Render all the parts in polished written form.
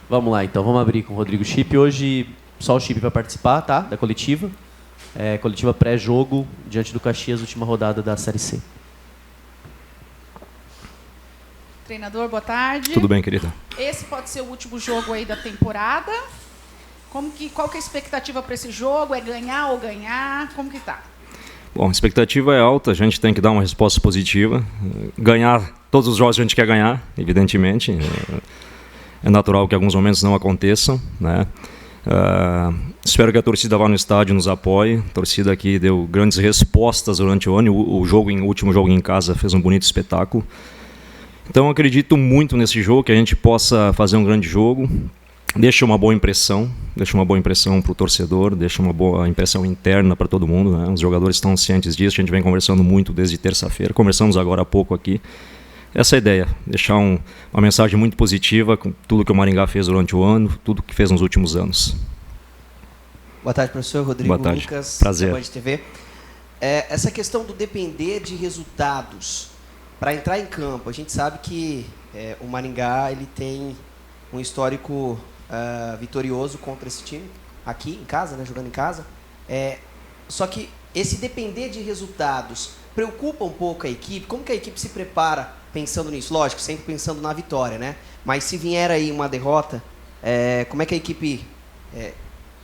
Vamos lá, então. Vamos abrir com o Rodrigo Chip. Hoje, só o Chip vai participar, tá? Da coletiva. Coletiva pré-jogo, diante do Caxias, última rodada da Série C. Treinador, boa tarde. Tudo bem, querida? Esse pode ser o último jogo aí da temporada. Qual que é a expectativa para esse jogo? É ganhar ou ganhar? Como que tá? Bom, a expectativa é alta, a gente tem que dar uma resposta positiva. Ganhar todos os jogos que a gente quer ganhar, evidentemente. É natural que alguns momentos não aconteçam, né? Espero que a torcida vá no estádio e nos apoie. A torcida aqui deu grandes respostas durante o ano. O último jogo em casa fez um bonito espetáculo. Então acredito muito nesse jogo, que a gente possa fazer um grande jogo. Deixa uma boa impressão para o torcedor, deixa uma boa impressão interna para todo mundo, né? Os jogadores estão cientes disso, a gente vem conversando muito desde terça-feira, conversamos agora há pouco aqui. Essa é a ideia, deixar uma mensagem muito positiva com tudo que o Maringá fez durante o ano, tudo que fez nos últimos anos. Boa tarde, professor. Rodrigo. Boa tarde. Lucas, prazer. da Band TV. Essa questão do depender de resultados para entrar em campo, a gente sabe que o Maringá ele tem um histórico vitorioso contra esse time, aqui em casa, né, jogando em casa. Só que esse depender de resultados preocupa um pouco a equipe. Como que a equipe se prepara pensando nisso? Lógico, sempre pensando na vitória, né? Mas se vier aí uma derrota, como é que a equipe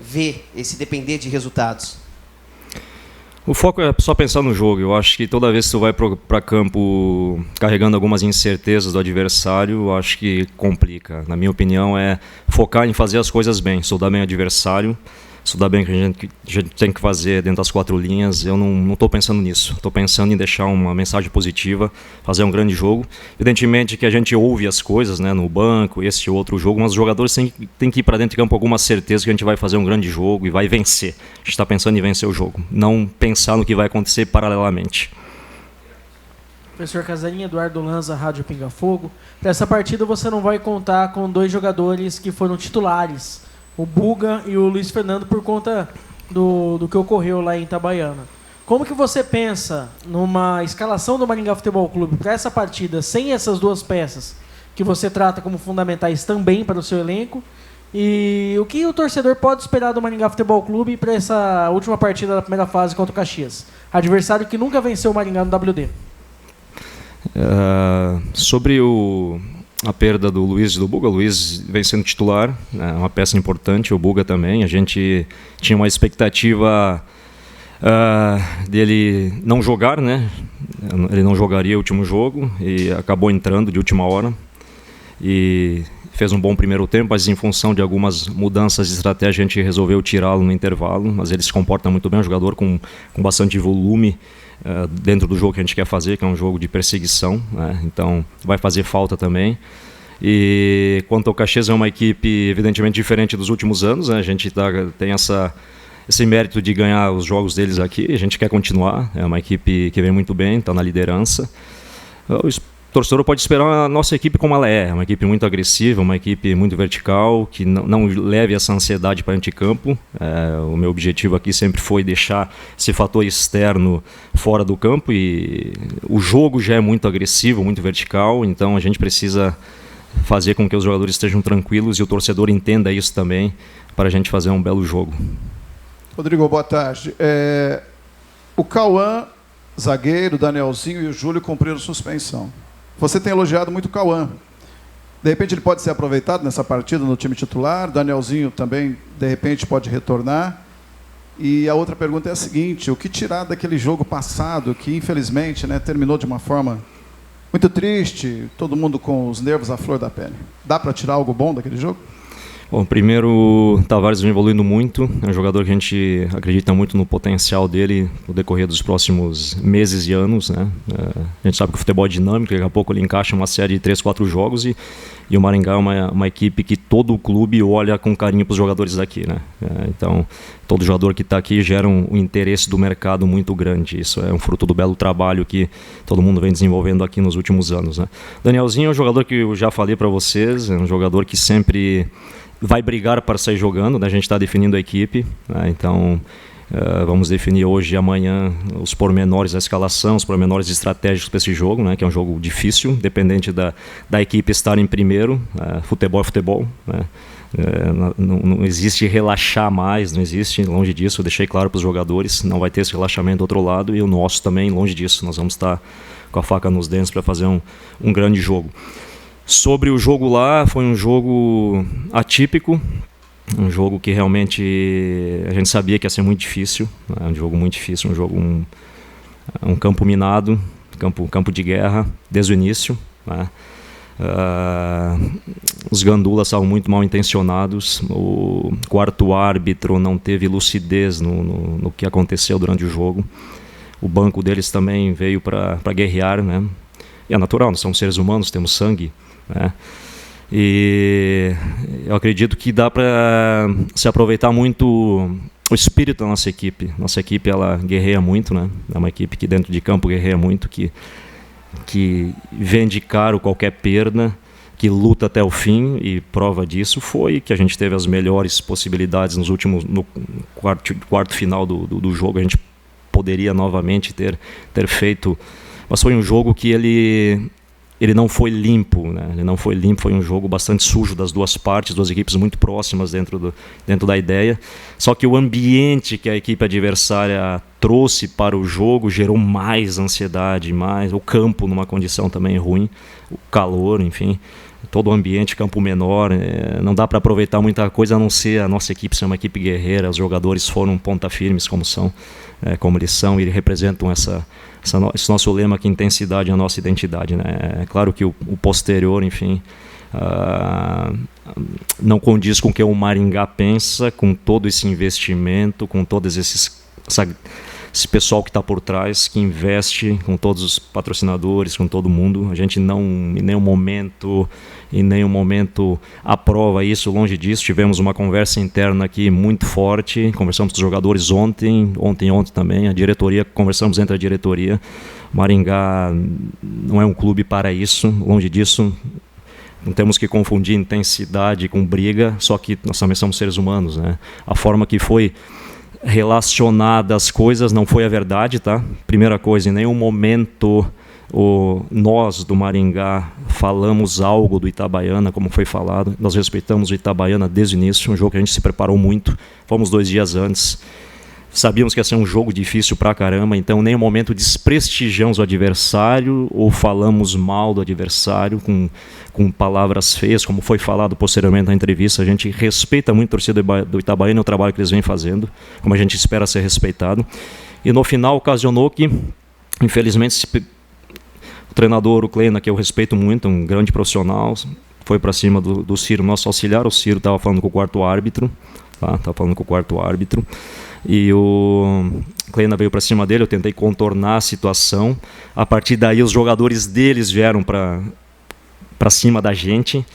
vê esse depender de resultados? O foco é só pensar no jogo. Eu acho que toda vez que tu vai para campo carregando algumas incertezas do adversário, eu acho que complica. Na minha opinião, é focar em fazer as coisas bem, estudar bem o adversário, estudar bem o que a gente tem que fazer dentro das 4 linhas. Eu não estou pensando nisso. Estou pensando em deixar uma mensagem positiva, fazer um grande jogo. Evidentemente que a gente ouve as coisas, né, no banco, esse outro jogo, mas os jogadores têm que ir para dentro de campo com alguma certeza que a gente vai fazer um grande jogo e vai vencer. A gente está pensando em vencer o jogo, não pensar no que vai acontecer paralelamente. Professor Casarinha, Eduardo Lanza, Rádio Pinga Fogo. Para essa partida você não vai contar com 2 jogadores que foram titulares, o Buga e o Luiz Fernando, por conta do que ocorreu lá em Itabaiana. Como que você pensa numa escalação do Maringá Futebol Clube para essa partida, sem essas 2 peças, que você trata como fundamentais também para o seu elenco? E o que o torcedor pode esperar do Maringá Futebol Clube para essa última partida da primeira fase contra o Caxias? Adversário que nunca venceu o Maringá no WD. Sobre a perda do Luiz e do Buga, o Luiz vem sendo titular, é uma peça importante, o Buga também. A gente tinha uma expectativa dele não jogar, né? Ele não jogaria o último jogo e acabou entrando de última hora e fez um bom primeiro tempo, mas em função de algumas mudanças de estratégia a gente resolveu tirá-lo no intervalo, mas ele se comporta muito bem, é um jogador com bastante volume dentro do jogo que a gente quer fazer, que é um jogo de perseguição, né? Então vai fazer falta também. E quanto ao Caxias, é uma equipe evidentemente diferente dos últimos anos, né? A gente tem esse mérito de ganhar os jogos deles aqui, a gente quer continuar, é uma equipe que vem muito bem, está na liderança. O torcedor pode esperar a nossa equipe como ela é, uma equipe muito agressiva, uma equipe muito vertical, que não leve essa ansiedade para anticampo. O meu objetivo aqui sempre foi deixar esse fator externo fora do campo, e o jogo já é muito agressivo, muito vertical, então a gente precisa fazer com que os jogadores estejam tranquilos e o torcedor entenda isso também, para a gente fazer um belo jogo. Rodrigo, boa tarde. O Cauã, zagueiro, o Danielzinho e o Júlio cumpriram suspensão. Você tem elogiado muito o Cauã. De repente ele pode ser aproveitado nessa partida no time titular. Danielzinho também, de repente, pode retornar. E a outra pergunta é a seguinte: o que tirar daquele jogo passado, que infelizmente, né, terminou de uma forma muito triste, todo mundo com os nervos à flor da pele? Dá para tirar algo bom daquele jogo? Bom, primeiro, o Tavares vem evoluindo muito, é um jogador que a gente acredita muito no potencial dele no decorrer dos próximos meses e anos, né? A gente sabe que o futebol é dinâmico, daqui a pouco ele encaixa uma série de 3, 4 jogos e o Maringá é uma equipe que todo o clube olha com carinho para os jogadores daqui, né? Então, todo jogador que está aqui gera um interesse do mercado muito grande. Isso é um fruto do belo trabalho que todo mundo vem desenvolvendo aqui nos últimos anos, né? Danielzinho é um jogador que eu já falei para vocês, é um jogador que sempre vai brigar para sair jogando, né? A gente está definindo a equipe, né? Então Vamos definir hoje e amanhã os pormenores da escalação, os pormenores estratégicos para esse jogo, né, que é um jogo difícil, dependente da equipe estar em primeiro. Futebol é futebol, né? Não existe relaxar mais, não existe, longe disso. Eu deixei claro para os jogadores, não vai ter esse relaxamento do outro lado, e o nosso também, longe disso. Nós vamos estar com a faca nos dentes para fazer um grande jogo. Sobre o jogo lá, foi um jogo atípico, um jogo que realmente a gente sabia que ia ser muito difícil, né? Um jogo muito difícil, um campo minado, campo de guerra desde o início, né? Os gandulas estavam muito mal intencionados, o quarto árbitro não teve lucidez no que aconteceu durante o jogo, o banco deles também veio para guerrear, né? E é natural, nós somos seres humanos, temos sangue, né? E eu acredito que dá para se aproveitar muito o espírito da nossa equipe. Nossa equipe, ela guerreia muito, né? É uma equipe que dentro de campo guerreia muito, que vende caro qualquer perda, que luta até o fim, e prova disso foi que a gente teve as melhores possibilidades no quarto final do jogo. A gente poderia novamente ter feito, mas foi um jogo que ele não foi limpo, né? Ele não foi limpo, foi um jogo bastante sujo das duas partes, duas equipes muito próximas dentro da ideia. Só que o ambiente que a equipe adversária trouxe para o jogo gerou mais ansiedade, mais o campo numa condição também ruim, o calor, enfim, todo o ambiente, campo menor, não dá para aproveitar muita coisa a não ser a nossa equipe ser uma equipe guerreira. Os jogadores foram ponta firmes como eles são, e representam esse nosso lema, que intensidade é a nossa identidade, né? É claro que o posterior, enfim, não condiz com o que o Maringá pensa, com todo esse investimento, com todos esse pessoal que está por trás, que investe, com todos os patrocinadores, com todo mundo. A gente não, em nenhum momento aprova isso, longe disso. Tivemos uma conversa interna aqui muito forte, conversamos com os jogadores ontem também, a diretoria, conversamos entre a diretoria. Maringá não é um clube para isso, longe disso. Não temos que confundir intensidade com briga, só que nós também somos seres humanos, né? A forma que foi relacionada às coisas não foi a verdade, tá? Primeira coisa, em nenhum momento nós do Maringá falamos algo do Itabaiana, como foi falado. Nós respeitamos o Itabaiana desde o início, um jogo que a gente se preparou muito, fomos 2 dias antes, sabíamos que ia ser um jogo difícil pra caramba, então em nenhum momento desprestigiamos o adversário ou falamos mal do adversário com palavras feias, como foi falado posteriormente na entrevista. A gente respeita muito a torcida do Itabaiana e o trabalho que eles vêm fazendo, como a gente espera ser respeitado. E no final ocasionou que, infelizmente, o treinador, o Kleina, que eu respeito muito, um grande profissional, foi para cima do Ciro, nosso auxiliar. O Ciro estava falando com o quarto árbitro, tá? E o Kleina veio para cima dele, eu tentei contornar a situação. A partir daí, os jogadores deles vieram para cima da gente,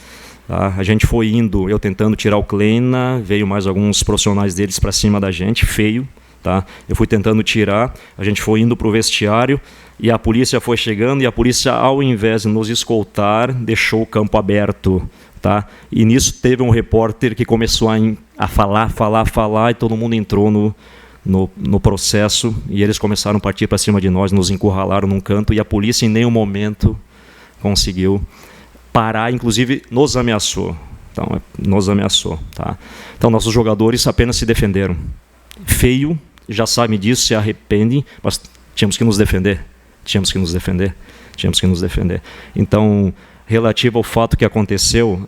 tá? A gente foi indo, eu tentando tirar o Kleina, veio mais alguns profissionais deles para cima da gente, feio, tá? Eu fui tentando tirar, a gente foi indo para o vestiário e a polícia foi chegando, e a polícia, ao invés de nos escoltar, deixou o campo aberto, tá? E nisso teve um repórter que começou a falar, e todo mundo entrou no processo, e eles começaram a partir para cima de nós, nos encurralaram num canto, e a polícia em nenhum momento conseguiu parar, inclusive nos ameaçou. Então, tá? Então, nossos jogadores apenas se defenderam. Feio, já sabem disso, se arrependem, mas tínhamos que nos defender. Então, relativo ao fato que aconteceu,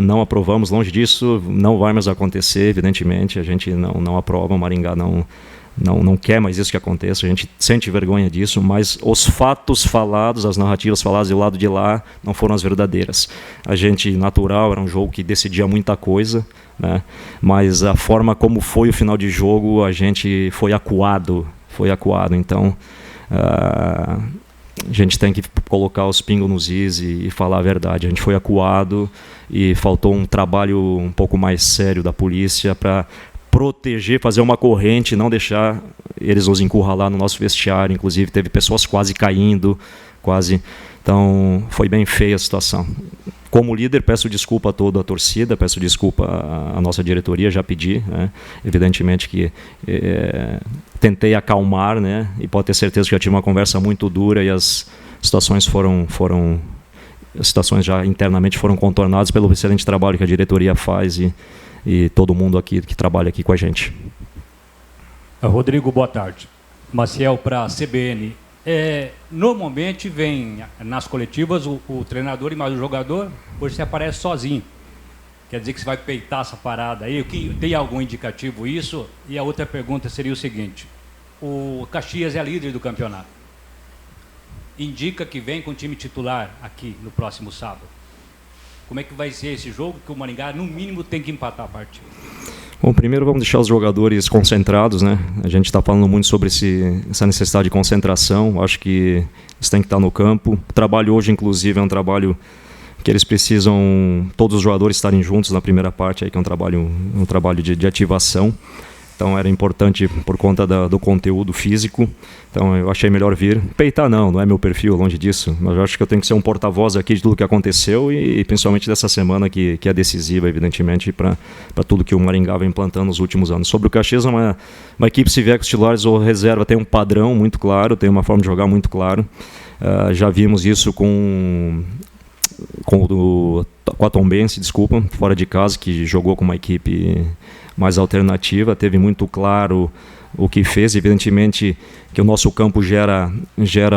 não aprovamos, longe disso, não vai mais acontecer, evidentemente, a gente não aprova, o Maringá não quer mais isso que aconteça, a gente sente vergonha disso, mas os fatos falados, as narrativas faladas do lado de lá não foram as verdadeiras. A gente, natural, era um jogo que decidia muita coisa, né? Mas a forma como foi o final de jogo, a gente foi acuado, então a gente tem que colocar os pingos nos is e falar a verdade. A gente foi acuado e faltou um trabalho um pouco mais sério da polícia para proteger, fazer uma corrente, não deixar eles nos encurralar no nosso vestiário. Inclusive, teve pessoas quase caindo, quase. Então, foi bem feia a situação. Como líder, peço desculpa a toda a torcida, peço desculpa à nossa diretoria, já pedi, né? Evidentemente que tentei acalmar, né? E pode ter certeza que já tive uma conversa muito dura e as situações as situações já internamente foram contornadas pelo excelente trabalho que a diretoria faz e todo mundo aqui que trabalha aqui com a gente. Rodrigo, boa tarde. Maciel para a CBN. Normalmente vem nas coletivas o treinador e mais o jogador, hoje você aparece sozinho. Quer dizer que você vai peitar essa parada aí? Tem algum indicativo isso? E a outra pergunta seria o seguinte: o Caxias é líder do campeonato. Indica que vem com o time titular aqui no próximo sábado. Como é que vai ser esse jogo? Que o Maringá, no mínimo, tem que empatar a partida. Bom, primeiro vamos deixar os jogadores concentrados, né? A gente está falando muito sobre essa necessidade de concentração. Acho que eles têm que estar no campo. O trabalho hoje, inclusive, é um trabalho que eles precisam, todos os jogadores estarem juntos na primeira parte, aí, que é um trabalho de ativação. Então era importante por conta do conteúdo físico. Então eu achei melhor vir. Peitar não é meu perfil, longe disso. Mas eu acho que eu tenho que ser um porta-voz aqui de tudo que aconteceu e principalmente dessa semana que é decisiva, evidentemente, para tudo que o Maringá vem implantando nos últimos anos. Sobre o Caxias, uma equipe, se vier com os titulares ou reserva, tem um padrão muito claro, tem uma forma de jogar muito claro. Já vimos isso com a Tombense, fora de casa, que jogou com uma equipe mais alternativa, teve muito claro o que fez. Evidentemente que o nosso campo gera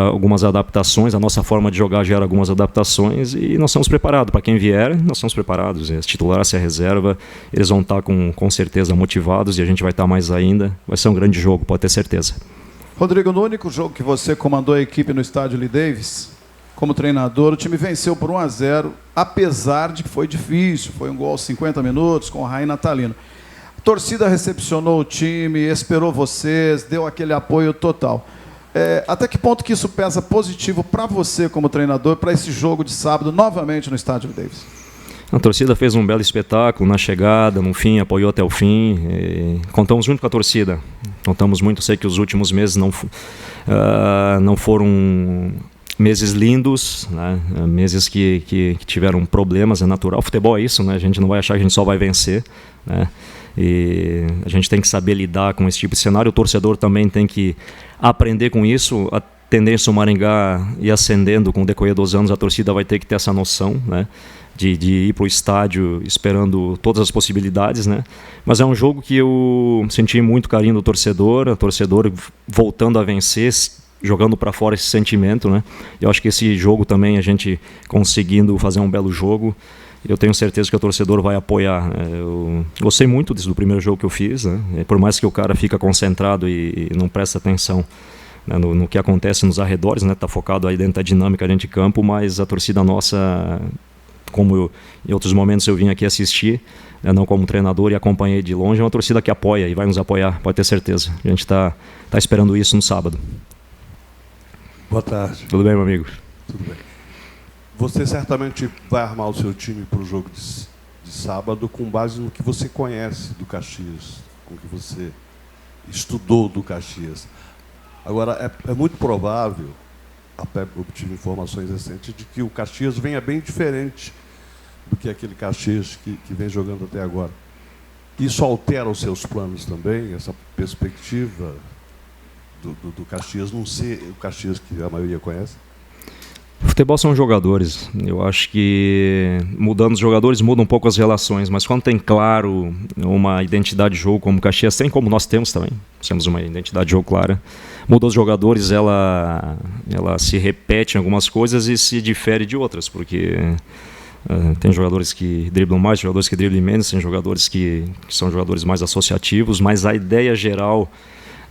algumas adaptações, a nossa forma de jogar gera algumas adaptações e nós estamos preparados. Para quem vier, nós estamos preparados. Os titulares, se a reserva, eles vão estar com certeza motivados e a gente vai estar mais ainda. Vai ser um grande jogo, pode ter certeza. Rodrigo, no único jogo que você comandou a equipe no estádio Lee Davis, como treinador, o time venceu por 1-0, apesar de que foi difícil, foi um gol aos 50 minutos com o Raí Natalino. A torcida recepcionou o time, esperou vocês, deu aquele apoio total. Até que ponto que isso pesa positivo para você como treinador, para esse jogo de sábado, novamente no estádio Lee Davis? A torcida fez um belo espetáculo na chegada, no fim, apoiou até o fim. Contamos muito com a torcida. Contamos muito, sei que os últimos meses não foram meses lindos, né? Meses que tiveram problemas, é natural. O futebol é isso, né? A gente não vai achar que a gente só vai vencer, né? E a gente tem que saber lidar com esse tipo de cenário. O torcedor também tem que aprender com isso. A tendência do Maringá ir ascendendo com o decorrer dos anos, a torcida vai ter que ter essa noção, né? De ir para o estádio esperando todas as possibilidades, né? Mas é um jogo que eu senti muito carinho do torcedor, o torcedor voltando a vencer, jogando para fora esse sentimento, né? Eu acho que esse jogo também, a gente conseguindo fazer um belo jogo, eu tenho certeza que o torcedor vai apoiar, né? Eu gostei muito do primeiro jogo que eu fiz, né? Por mais que o cara fica concentrado e não presta atenção, né, no que acontece nos arredores, né? Tá focado aí dentro da dinâmica dentro de campo, mas a torcida nossa, como em outros momentos eu vim aqui assistir, né, não como treinador, e acompanhei de longe, é uma torcida que apoia e vai nos apoiar, pode ter certeza. A gente está esperando isso no sábado. Boa tarde. Tudo bem, meu amigo? Tudo bem. Você certamente vai armar o seu time para o jogo de sábado com base no que você conhece do Caxias, com o que você estudou do Caxias. Agora, é muito provável, até obtive informações recentes, de que o Caxias venha bem diferente do que aquele Caxias que vem jogando até agora. Isso altera os seus planos também, essa perspectiva do Caxias não ser o Caxias que a maioria conhece? Futebol são jogadores. Eu acho que mudando os jogadores muda um pouco as relações, mas quando tem claro uma identidade de jogo como o Caxias tem, como nós temos também, temos uma identidade de jogo clara, muda os jogadores, ela se repete em algumas coisas e se difere de outras, porque tem jogadores que driblam mais, jogadores que driblam menos, tem jogadores que são jogadores mais associativos, mas a ideia geral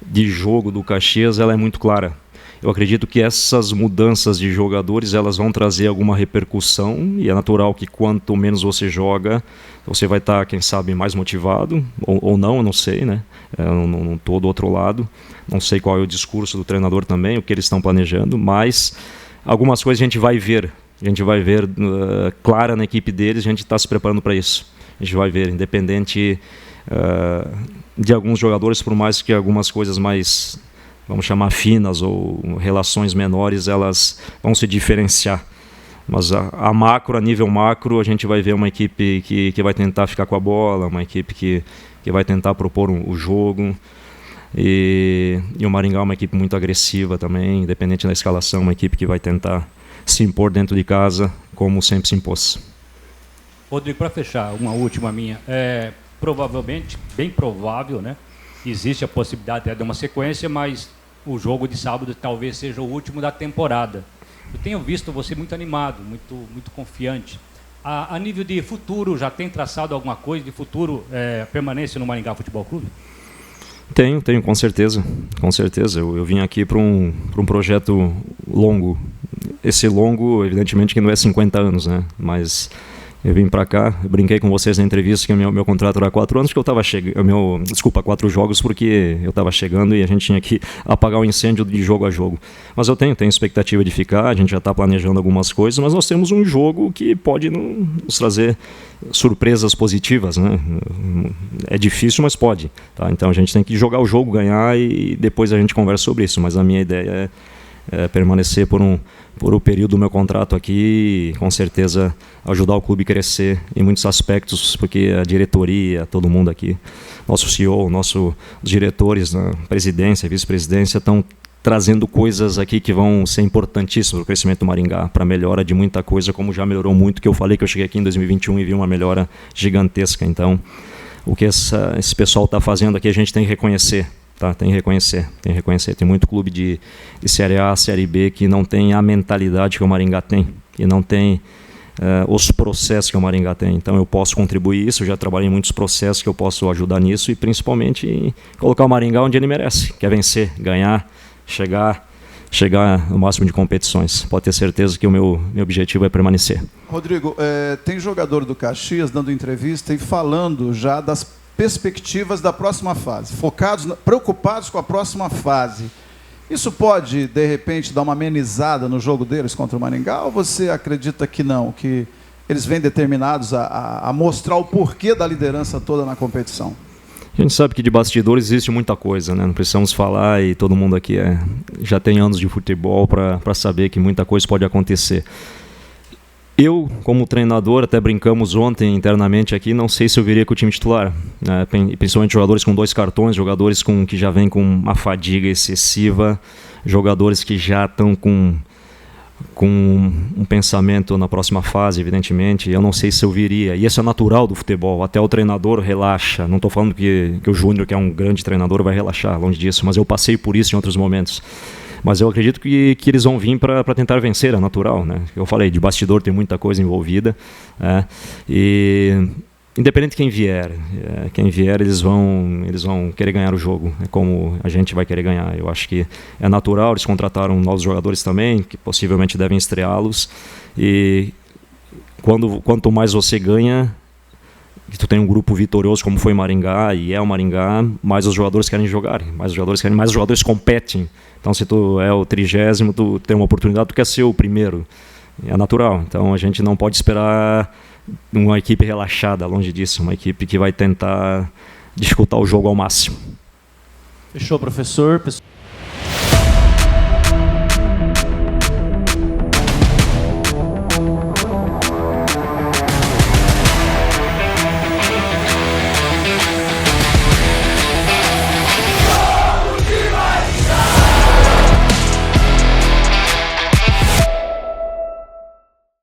de jogo do Caxias ela é muito clara. Eu acredito que essas mudanças de jogadores elas vão trazer alguma repercussão e é natural que quanto menos você joga, você vai estar, quem sabe, mais motivado ou não, eu não sei, né? Eu não estou do outro lado, não sei qual é o discurso do treinador também, o que eles estão planejando, mas algumas coisas a gente vai ver clara na equipe deles, a gente está se preparando para isso. A gente vai ver, independente de alguns jogadores, por mais que algumas coisas mais, vamos chamar, finas ou relações menores, elas vão se diferenciar. Mas a nível macro, a gente vai ver uma equipe que vai tentar ficar com a bola, uma equipe que vai tentar propor o jogo. E o Maringá é uma equipe muito agressiva também, independente da escalação, uma equipe que vai tentar se impor dentro de casa, como sempre se impôs. Rodrigo, para fechar, uma última minha. Provavelmente, bem provável, né? Existe a possibilidade de uma sequência, mas o jogo de sábado talvez seja o último da temporada. Eu tenho visto você muito animado, muito confiante. A nível de futuro, já tem traçado alguma coisa de futuro, permanência no Maringá Futebol Clube? Tenho, com certeza. Com certeza. Eu vim aqui para um projeto longo. Esse longo, evidentemente, que não é 50 anos, né? Mas eu vim para cá, eu brinquei com vocês na entrevista que meu contrato era 4 anos, porque eu estava chegando, 4 jogos, porque eu estava chegando e a gente tinha que apagar o incêndio de jogo a jogo. Mas eu tenho expectativa de ficar, a gente já está planejando algumas coisas, mas nós temos um jogo que pode nos trazer surpresas positivas, né? É difícil, mas pode. Tá? Então a gente tem que jogar o jogo, ganhar e depois a gente conversa sobre isso. Mas a minha ideia é permanecer por o período do meu contrato aqui e, com certeza, ajudar o clube a crescer em muitos aspectos, porque a diretoria, todo mundo aqui, nosso CEO, os diretores, né, presidência, vice-presidência, estão trazendo coisas aqui que vão ser importantíssimas para o crescimento do Maringá, para a melhora de muita coisa, como já melhorou muito, que eu falei que eu cheguei aqui em 2021 e vi uma melhora gigantesca. Então, o que esse pessoal está fazendo aqui, a gente tem que reconhecer. Tá, tem que reconhecer. Tem muito clube de Série A, Série B que não tem a mentalidade que o Maringá tem e não tem os processos que o Maringá tem. Então eu posso contribuir isso, eu já trabalhei em muitos processos que eu posso ajudar nisso e principalmente colocar o Maringá onde ele merece, que é vencer, ganhar, chegar no máximo de competições. Pode ter certeza que o meu objetivo é permanecer. Rodrigo, tem jogador do Caxias dando entrevista e falando já das perspectivas da próxima fase, preocupados com a próxima fase. Isso pode, de repente, dar uma amenizada no jogo deles contra o Maringá, ou você acredita que não, que eles vêm determinados a mostrar o porquê da liderança toda na competição? A gente sabe que de bastidores existe muita coisa, né? Não precisamos falar e todo mundo aqui já tem anos de futebol para saber que muita coisa pode acontecer. Eu, como treinador, até brincamos ontem internamente aqui, não sei se eu viria com o time titular, né? Principalmente jogadores com 2 cartões, jogadores que já vêm com uma fadiga excessiva, jogadores que já estão com um pensamento na próxima fase, evidentemente. Eu não sei se eu viria, e isso é natural do futebol, até o treinador relaxa. Não estou falando que o Júnior, que é um grande treinador, vai relaxar, longe disso, mas eu passei por isso em outros momentos. Mas eu acredito que eles vão vir para tentar vencer, é natural, né? Eu falei, de bastidor tem muita coisa envolvida, e independente de quem vier, eles vão querer ganhar o jogo, como a gente vai querer ganhar. Eu acho que é natural, eles contrataram novos jogadores também, que possivelmente devem estreá-los, e quanto mais você ganha, que tu tem um grupo vitorioso como foi Maringá, e é o Maringá, mais os jogadores querem jogar, mais os jogadores competem. Então, se tu é o 30º, tu tem uma oportunidade, tu quer ser o primeiro. É natural. Então, a gente não pode esperar uma equipe relaxada, longe disso. Uma equipe que vai tentar dificultar o jogo ao máximo. Fechou, professor.